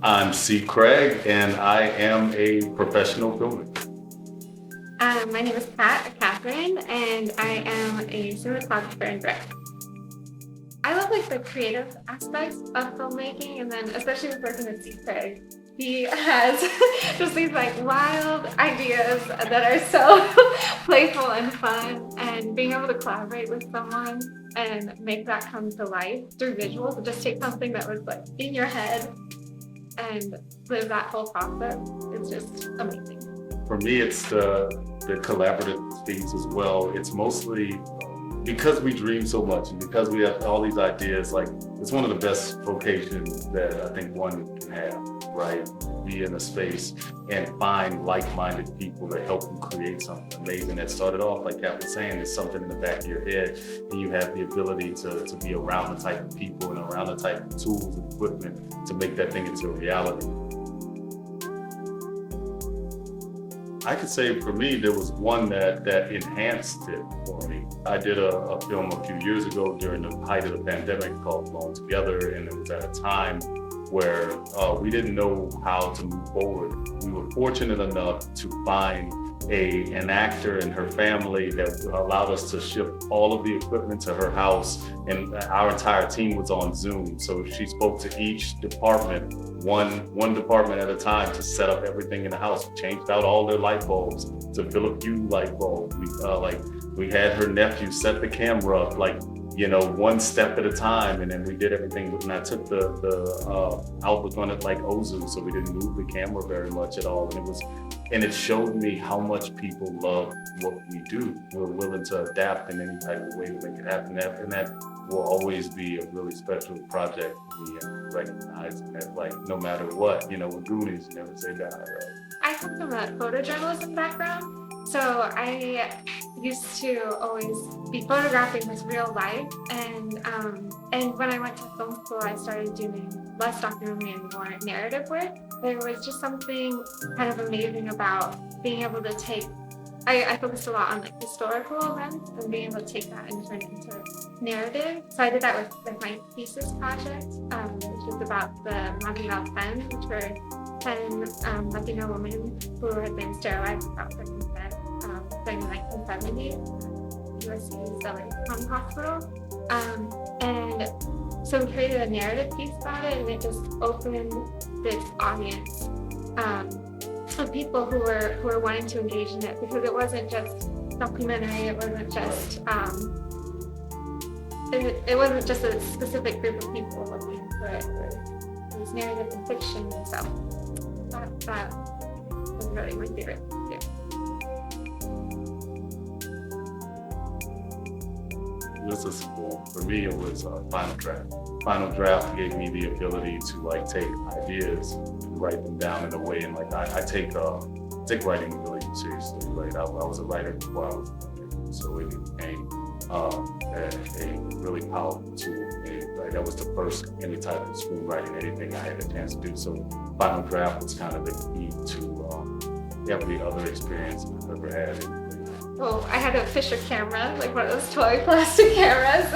I'm C. Craig, and I am a professional filmmaker. My name is Catherine, and I am a cinematographer and director. I love like the creative aspects of filmmaking, and then especially with working with Steve Craig. He has just these like wild ideas that are so playful and fun, and being able to collaborate with someone and make that come to life through visuals, and just take something that was like in your head and live that whole process is just amazing. For me, it's the collaborative things as well. It's mostly because we dream so much and because we have all these ideas. Like, it's one of the best vocations that I think one can have, right? Be in a space and find like-minded people that help you create something amazing that started off, like Kat was saying, there's something in the back of your head, and you have the ability to be around the type of people and around the type of tools and equipment to make that thing into a reality. I could say for me, there was one that enhanced it for me. I did a film a few years ago during the height of the pandemic called Blown Together, and it was at a time where we didn't know how to move forward. We were fortunate enough to find an actor and her family that allowed us to ship all of the equipment to her house, and our entire team was on Zoom. So she spoke to each department, one department at a time, to set up everything in the house. We changed out all their light bulbs to fill a few light bulbs. We had her nephew set the camera up, one step at a time, and then we did everything. And I took the outlook on it like Ozu, so we didn't move the camera very much at all. And it showed me how much people love what we do. We're willing to adapt in any type of way to make it happen. And that will always be a really special project for me, and recognizing that, like, no matter what, with Goonies, you never say die, right? I come from a photojournalism background, so I used to always be photographing this real life, and when I went to film school, I started doing less documentary and more narrative work. There was just something kind of amazing about being able to take. I focused a lot on like historical events and being able to take that and turn it into narrative. So I did that with my thesis project, which was about the Latino 10, which were 10 Latino women who had been sterilized without their consent during the 1970s, USC's Wacom hospital. And so we created a narrative piece about it, and it just opened this audience of people who were wanting to engage in it, because it wasn't just documentary, it wasn't just it wasn't just a specific group of people looking for it. It was narrative and fiction, and so that was really my favorite too. This is cool. For me, it was Final Draft. Final Draft gave me the ability to take ideas and write them down in a way, and I take writing really seriously. Right, I was a writer before I was a filmmaker, so it became a really powerful tool. And that was the first any type of screenwriting, anything I had a chance to do. So Final Draft was kind of the key to every other experience I've ever had. Well, I had a Fisher camera, like one of those toy plastic cameras.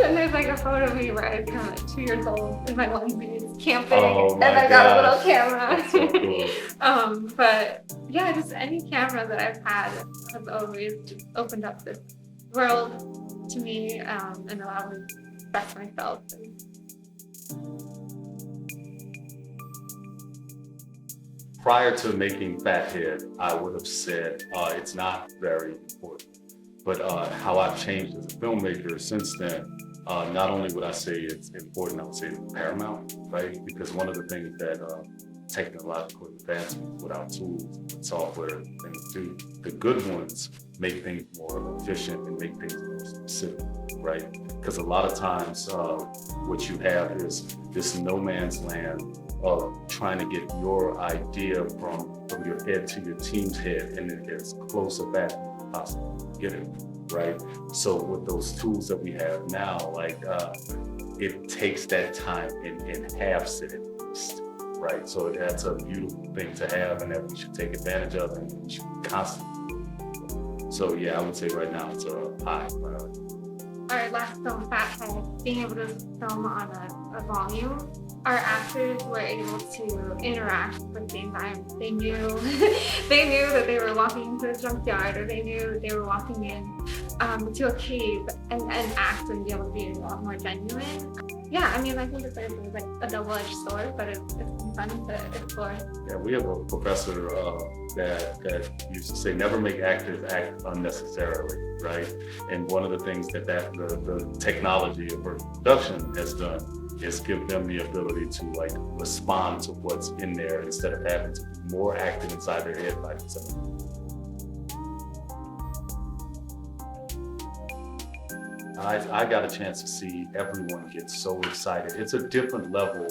And there's like a photo of me where I was kind of like 2 years old in my onesies camping, and I got a little camera. That's so cool. But yeah, just any camera that I've had has always just opened up this world to me, and allowed me to express myself. Prior to making Fathead, I would have said it's not very important. But how I've changed as a filmmaker since then, not only would I say it's important, I would say it's paramount, right? Because one of the things that technological advancements with our tools, with software, things do, the good ones make things more efficient and make things more specific, right? Because a lot of times what you have is this no man's land of trying to get your idea from your head to your team's head, and then as close of that as possible to get it, right? So with those tools that we have now, it takes that time and halves it at least, right? So that's a beautiful thing to have, and that we should take advantage of, and we should constantly. So yeah, I would say right now it's a high priority. Our last film, Fathead, being able to film on a volume our actors were able to interact with the environment. They knew they knew that they were walking into a junkyard, or they knew that they were walking in to a cave, and act and be able to be a lot more genuine. Yeah, I mean, I think it's like a double-edged sword, but it's fun to explore. Yeah, we have a professor that used to say, never make actors act unnecessarily, right? And one of the things that the technology of production has done is give them the ability to like respond to what's in there instead of having to be more active inside their head by themselves. I got a chance to see everyone get so excited. It's a different level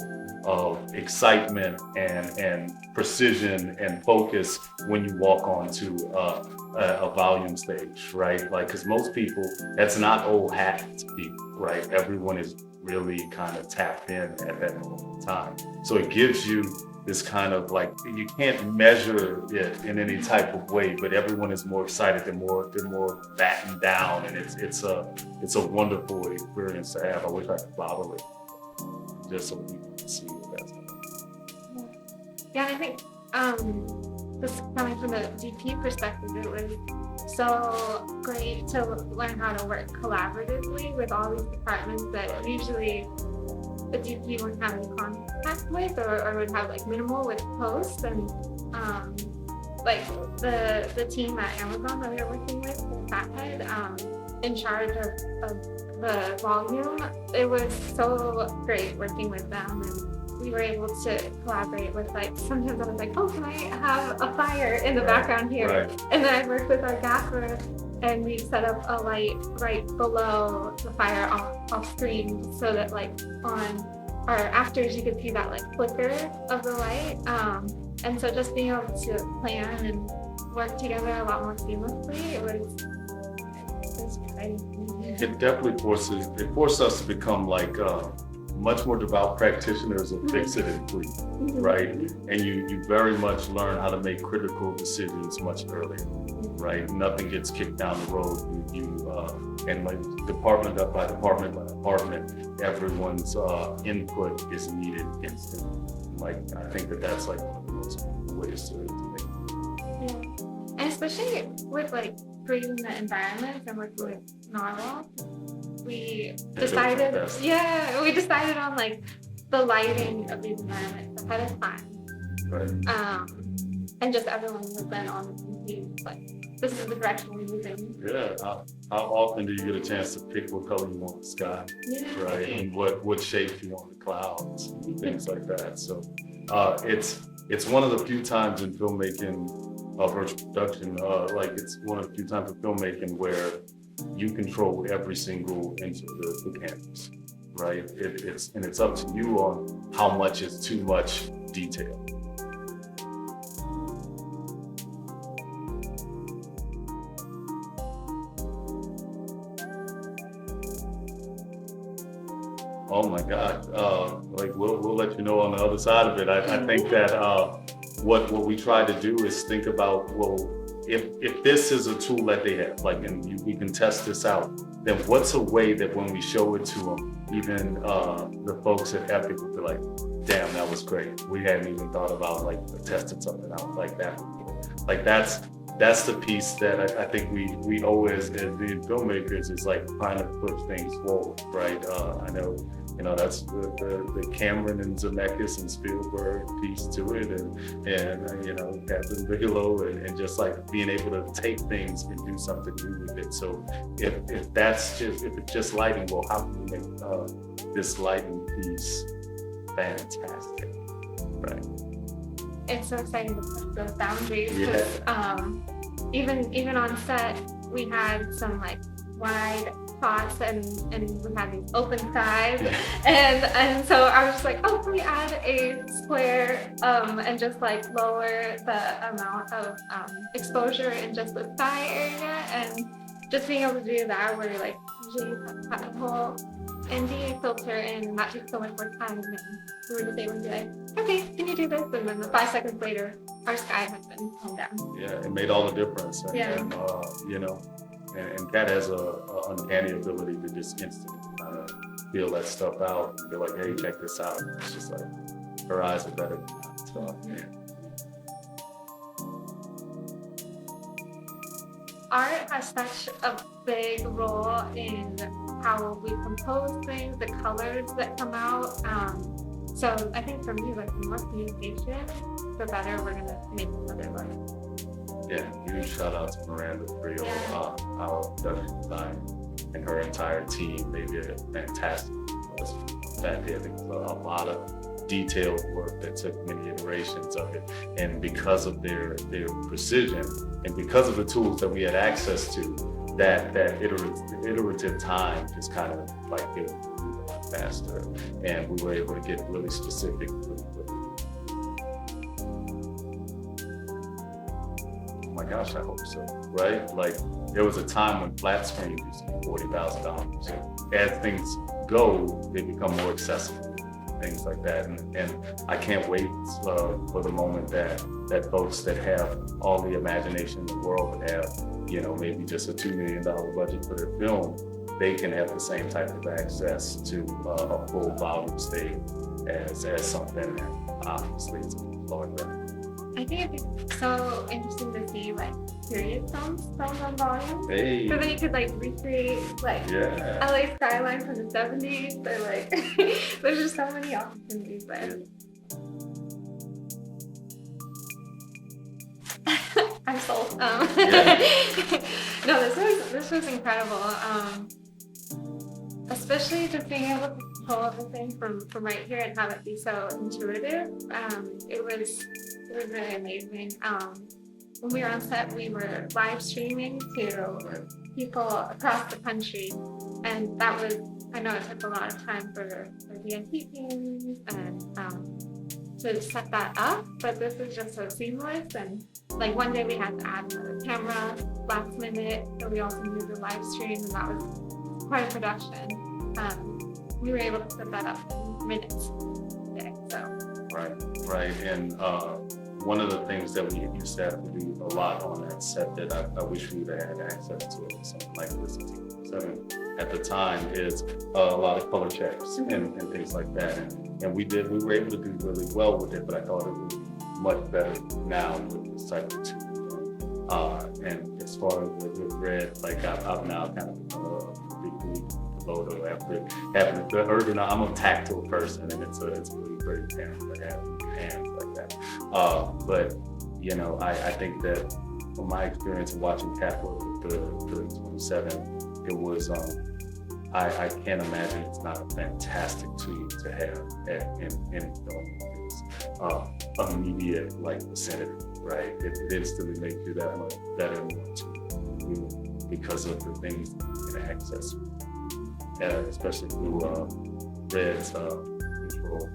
of excitement and precision and focus when you walk onto a volume stage, right? Like, because most people, that's not old hat to people, right? Everyone is really kind of tapped in at that moment in time. So it gives you this kind of like, you can't measure it in any type of way, but everyone is more excited, they're more battened down, and it's a wonderful experience to have. I wish I could bottle it just so people can see what that's like. Yeah, and I think just coming from the DP perspective, it was so great to learn how to work collaboratively with all these departments that usually the DP wouldn't have any contact with, or would have like minimal with post. And like the team at Amazon that we were working with, Fathead, in charge of the volume, it was so great working with them, and we were able to collaborate with, like, sometimes I was like, oh, can I have a fire in the background here? Right. And then I worked with our gaffer, and we set up a light right below the fire off screen, so that like on our afters you could see that like flicker of the light. And so just being able to plan and work together a lot more seamlessly, it was exciting. It definitely forced us to become like much more devout practitioners of fix it and please, right? And you very much learn how to make critical decisions much earlier, right? Nothing gets kicked down the road. And like department by department by department, everyone's input is needed instantly. Like, I think that's like one of the most ways to make it. Yeah, and especially with like creating the environment and working with Narwhal, we decided on like the lighting of these environments ahead of time. Right. And just everyone was then on the same page, like, this is the direction we're moving. Yeah. How often do you get a chance to pick what color you want the sky, right? And what shape you want the clouds, and things like that. So it's one of the few times in filmmaking, virtual production, like it's one of the few times in filmmaking where you control every single inch of the canvas, right? It's up to you on how much is too much detail. Oh my God! Like we'll let you know on the other side of it. I think that what we try to do is think about, well, if this is a tool that they have, like, and we can test this out, then what's a way that when we show it to them, even the folks at Epic will be like, damn, that was great. We hadn't even thought about like testing something out like that before. Like that's the piece that I think we owe as being filmmakers, is like trying to push things forward, right? I know, that's the Cameron and Zemeckis and Spielberg piece to it, and Captain Bigelow, and just like being able to take things and do something new with it. So if it's just lighting, well, how can we make this lighting piece fantastic, right? It's so exciting to push those boundaries, because even on set we had some like wide shots, and we had these open sides, and so I was just like, oh, can we add a square and just like lower the amount of exposure in just the sky area, and just being able to do that where like usually you have the whole ND filter in, and that takes so much more time, and we were just able to be like, okay, can you do this? And then 5 seconds later, our sky has been toned down. Yeah, it made all the difference. And Kat has a uncanny ability to just instantly kind of feel that stuff out and be like, hey, check this out. It's just like her eyes are better than mine. So yeah. Art has such a big role in how we compose things, the colors that come out. So I think for me, like the more communication, the better we're gonna make another look. Yeah, huge shout out to Miranda Frio, Yeah. our production design, and her entire team. They did a fantastic Fathead. There was a lot of detailed work that took many iterations of it. And because of their precision and because of the tools that we had access to, that iterative time just kind of like it moved a lot faster. And we were able to get really specific really quickly. Oh my gosh, I hope so, right? Like there was a time when flat screen used to be $40,000. As things go, they become more accessible, things like that. And I can't wait for the moment that folks that have all the imagination in the world would have, you know, maybe just a $2 million budget for their film, they can have the same type of access to a full volume stage as something that obviously is larger. I think it'd be so interesting to see like period films on volume. Hey. So then you could like recreate like LA skyline from the 70s. Or like there's just so many opportunities there. I'm sold. No, this was incredible. Especially just being able to pull everything from right here and have it be so intuitive. It was really amazing. When we were on set, we were live streaming to people across the country, and that was, I know it took a lot of time for DNP teams and to set that up, but this is just so seamless. And like one day we had to add another camera last minute, so we also needed the live stream, and that was quite a production. We were able to set that up in minutes today, so. Right, and one of the things that we used to have to do a lot on that set that I wish we would have had access to it, something like this Cintiq 7 at the time, is a lot of color checks and things like that. And we were able to do really well with it, but I thought it would be much better now with this type of tool. And as far as with Red, like I've now kind of become a big league photo after having the ergonomics. I'm a tactile person, and it's a really great camera to have in your hands like that. But you know, I think that from my experience of watching Cat work with the 27, it was I can't imagine it's not a fantastic tool to have in film. It's immediate like vicinity, right? It instantly makes you that much better and more to because of the things you can access. Especially through Red's control.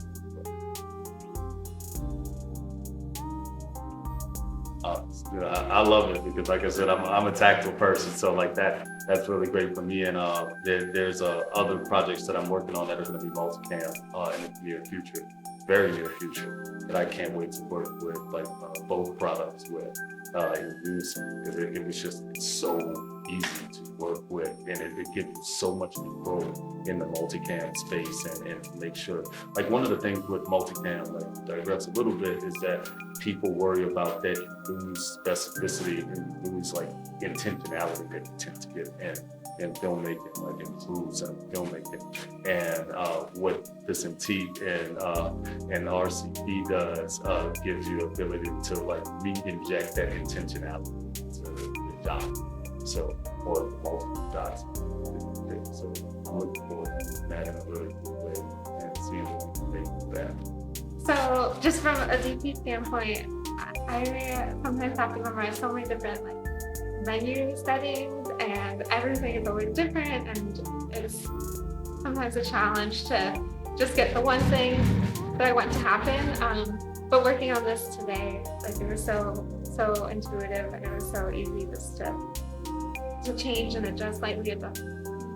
I love it because, like I said, I'm a tactile person, so like that's really great for me. And there's other projects that I'm working on that are going to be multicam in the near future, very near future, that I can't wait to work with, like both products with in unison, because it was just so easy to work with, and it gives you so much control in the multicam space and make sure. Like one of the things with multicam, like digress a little bit, is that people worry about that you lose specificity and you lose like intentionality that you tend to get in filmmaking, like improves in filmmaking. And what the Cintiq and RCP does gives you ability to like re-inject that intentionality into the job. So, or multiple shots. So I'm looking forward to that in a really good way and seeing what we can make with that. So just from a DP standpoint, I sometimes have to memorize so many different like venue settings, and everything is always different, and it's sometimes a challenge to just get the one thing that I want to happen. But working on this today, like it was so intuitive, and it was so easy just to change and adjust, slightly adjust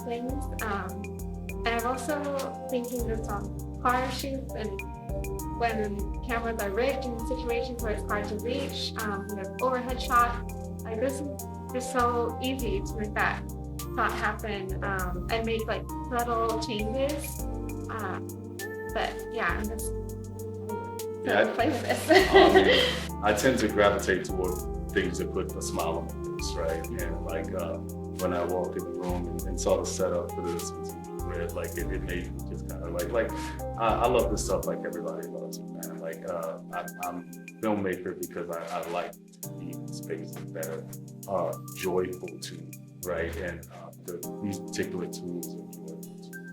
things. And I'm also thinking this on car shoots and when cameras are rigged in situations where it's hard to reach, with overhead shot. Like this is just so easy to make that thought happen, and make like subtle changes. But yeah, I'm just Yeah, play with this. I tend to gravitate toward things that put a smile on my face, right? And like when I walked in the room and saw the setup for this red, like it made me just kind of like I love this stuff like everybody loves it, man. Like I'm a filmmaker because I like to be in spaces that are joyful to me, right? And these particular tools are joyful to me.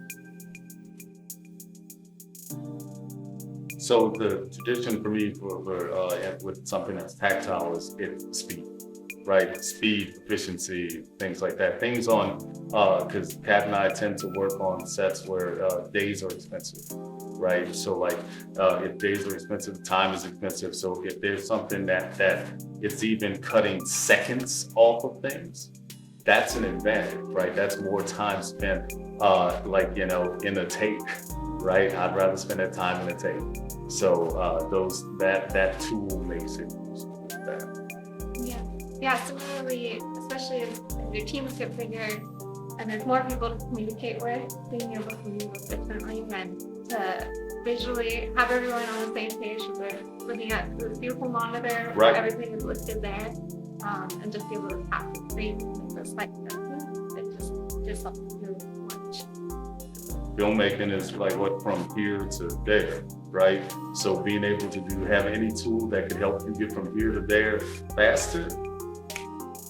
So the tradition for me for with something that's tactile is it's speed, right? Speed, efficiency, things like that. Things on because Kat and I tend to work on sets where days are expensive, right? So like if days are expensive, time is expensive. So if there's something that it's even cutting seconds off of things, that's an advantage, right? That's more time spent like in a take, right? I'd rather spend that time in a tape. So that tool makes it useful with that. Yeah. Similarly, especially if your team is get bigger and there's more people to communicate with, being able to use differently and to visually have everyone on the same page. We're looking at this beautiful monitor, right. Everything is listed there, and just be able to tap the screen and just like it just helps really much. Filmmaking is like what from here to there, right? So being able to have any tool that could help you get from here to there faster,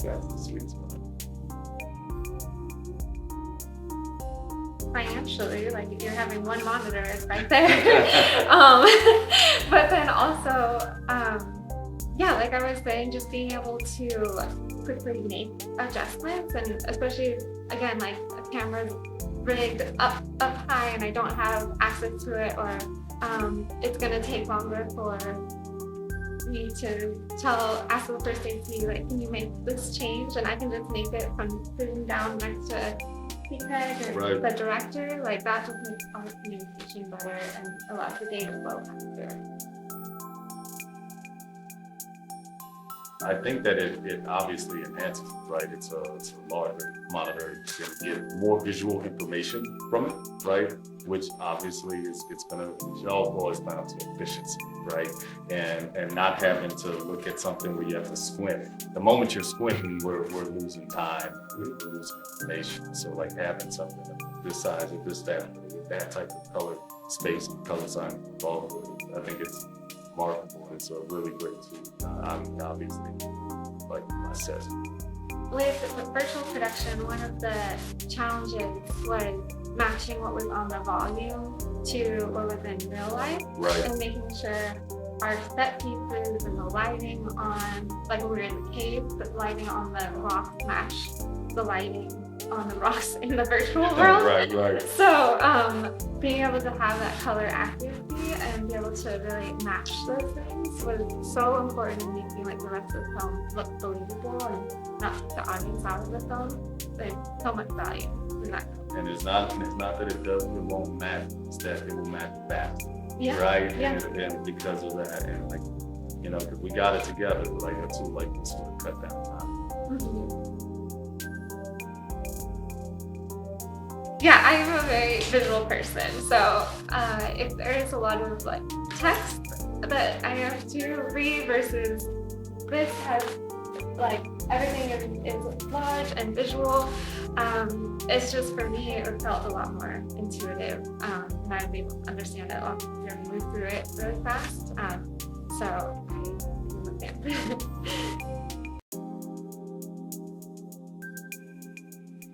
that's the sweet spot. Financially, like if you're having one monitor, it's right there. But then also, yeah, like I was saying, just being able to quickly make adjustments, and especially again, like a camera's rigged up high and I don't have access to it, or it's gonna take longer for me to ask the first aid, like, can you make this change? And I can just make it from sitting down next to a Cintiq or right. the director. Like that just makes our communication better and allows the data flow faster. I think that it obviously enhances, right? It's a larger monitor. You can get more visual information from it, right? Which obviously it all boils down to efficiency, right? And not having to look at something where you have to squint. The moment you're squinting, we're losing time, we're losing information. So like having something this size or this that with that type of color space and color sign involved with it, I think it's remarkable. It's a really great tool. I mean, obviously, like my set. With virtual production, one of the challenges was matching what was on the volume to what was in real life, right? And making sure our set pieces and the lighting on, like when we were in the cave, the lighting on the rocks match the lighting on the rocks in the virtual world. right. So being able to have that color accuracy and be able to really match those things was so important in making like the rest of the film look believable and not take the audience out of the film. There's so much value in that. And it's not that it won't match, it's that it will match fast. Yeah. Right? Yeah. And because of that, and like, because we got it together, like a tool like this would have cut down time. Mm-hmm. Yeah, I am a very visual person, so if there is a lot of like text that I have to read versus this has like everything is large and visual, it's just for me it felt a lot more intuitive, and I was able to understand it a lot easier and move through it really fast. So I'm a fan.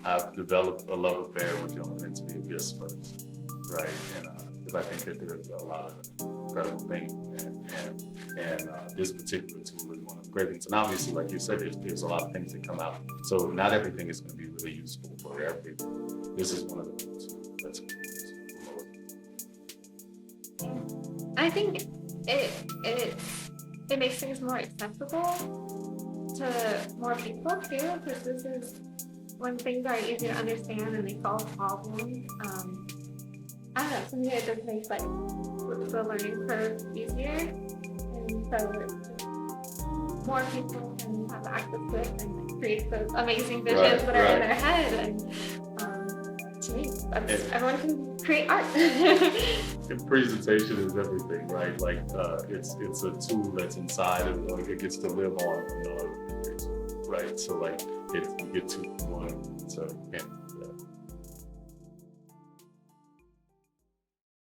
I've developed a love affair with Into the Abyss first, right? And because I think that there's a lot of incredible things, and this particular tool is one of the great things. And obviously, like you said, there's a lot of things that come out, so not everything is going to be really useful for everything. This is one of the tools that's useful. I think it makes things more accessible to more people too, because this is when things are easy to understand and they solve problems. I don't know, to me it just makes like the learning curve easier, and so it's more people can have access to it and like, create those amazing visions that are in their head. And to me, everyone can create art. And presentation is everything, right? Like it's a tool that's inside and it gets to live on another, right? So like you get to one. So yeah.